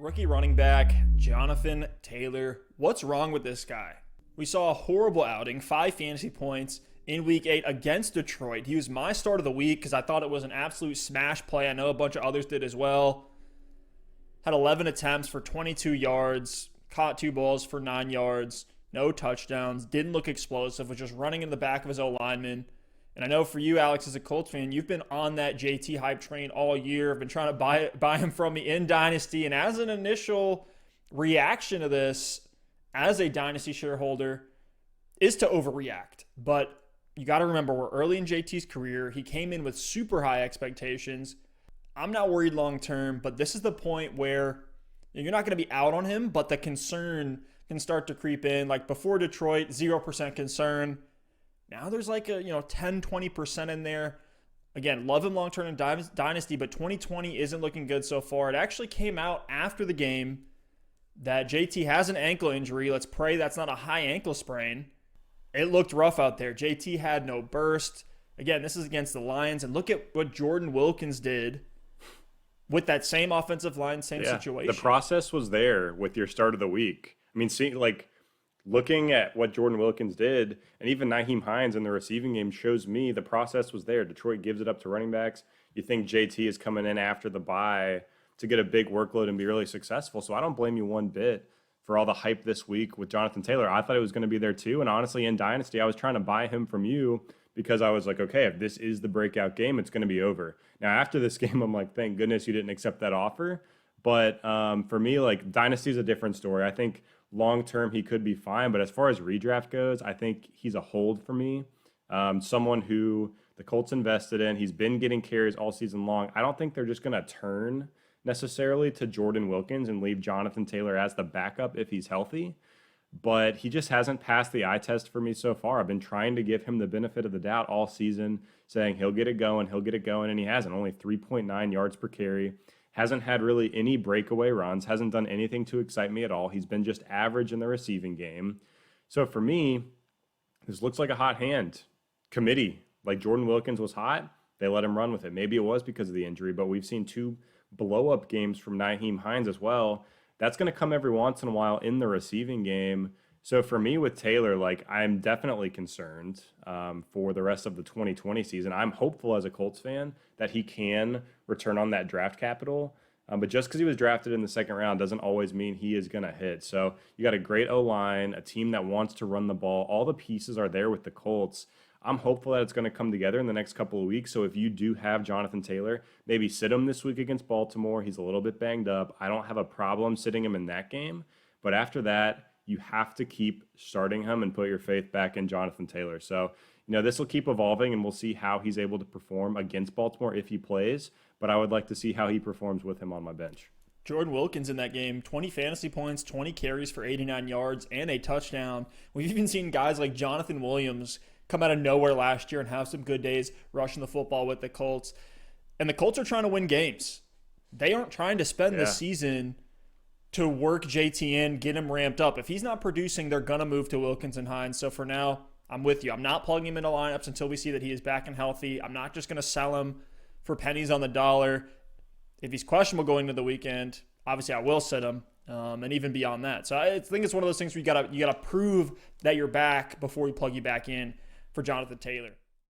Rookie running back Jonathan Taylor. What's wrong with this guy? We saw a horrible outing, 5 fantasy points in week 8 against Detroit. He was my start of the week because I thought it was an absolute smash play. I know a bunch of others did as well. Had 11 attempts for 22 yards, caught 2 balls for 9 yards, no touchdowns, didn't look explosive, was just running in the back of his O-lineman. And I know for you, Alex, as a Colts fan, you've been on that JT hype train all year. I've been trying to buy him from me in Dynasty. And as an initial reaction to this, as a Dynasty shareholder, is to overreact. But you got to remember, we're early in JT's career. He came in with super high expectations. I'm not worried long term, but this is the point where you're not going to be out on him, but the concern can start to creep in. Like before Detroit, 0% concern. Now there's like a 10, 20% in there. Again, love him long-term in Dynasty, but 2020 isn't looking good so far. It actually came out after the game that JT has an ankle injury. Let's pray that's not a high ankle sprain. It looked rough out there. JT had no burst. Again, this is against the Lions, and look at what Jordan Wilkins did with that same offensive line, same situation. The process was there with your start of the week. I mean, looking at what Jordan Wilkins did, and even Nyheim Hines in the receiving game shows me the process was there. Detroit gives it up to running backs. You think JT is coming in after the bye to get a big workload and be really successful. So I don't blame you one bit for all the hype this week with Jonathan Taylor. I thought it was going to be there too. And honestly, in Dynasty, I was trying to buy him from you because I was like, okay, if this is the breakout game, it's going to be over. Now, after this game, I'm like, thank goodness you didn't accept that offer. But for me, Dynasty is a different story. I think long-term, he could be fine. But as far as redraft goes, I think he's a hold for me. Someone who the Colts invested in. He's been getting carries all season long. I don't think they're just going to turn necessarily to Jordan Wilkins and leave Jonathan Taylor as the backup if he's healthy. But he just hasn't passed the eye test for me so far. I've been trying to give him the benefit of the doubt all season, saying he'll get it going, and he hasn't. Only 3.9 yards per carry. Hasn't had really any breakaway runs, hasn't done anything to excite me at all. He's been just average in the receiving game. So for me, this looks like a hot hand committee. Like Jordan Wilkins was hot, they let him run with it. Maybe it was because of the injury, but we've seen 2 blow-up games from Nyheim Hines as well. That's going to come every once in a while in the receiving game. So for me with Taylor, I'm definitely concerned for the rest of the 2020 season. I'm hopeful as a Colts fan that he can return on that draft capital. But just because he was drafted in the second round doesn't always mean he is going to hit. So you got a great O-line, a team that wants to run the ball. All the pieces are there with the Colts. I'm hopeful that it's going to come together in the next couple of weeks. So if you do have Jonathan Taylor, maybe sit him this week against Baltimore. He's a little bit banged up. I don't have a problem sitting him in that game. But after that, you have to keep starting him and put your faith back in Jonathan Taylor. So, this will keep evolving, and we'll see how he's able to perform against Baltimore if he plays. But I would like to see how he performs with him on my bench. Jordan Wilkins in that game, 20 fantasy points, 20 carries for 89 yards, and a touchdown. We've even seen guys like Jonathan Williams come out of nowhere last year and have some good days rushing the football with the Colts. And the Colts are trying to win games. They aren't trying to spend the season to work JT in, get him ramped up. If he's not producing, they're going to move to Wilkins and Hines. So for now, I'm with you. I'm not plugging him into lineups until we see that he is back and healthy. I'm not just going to sell him for pennies on the dollar. If he's questionable going into the weekend, obviously I will sit him, and even beyond that. So I think it's one of those things where you gotta prove that you're back before we plug you back in for Jonathan Taylor.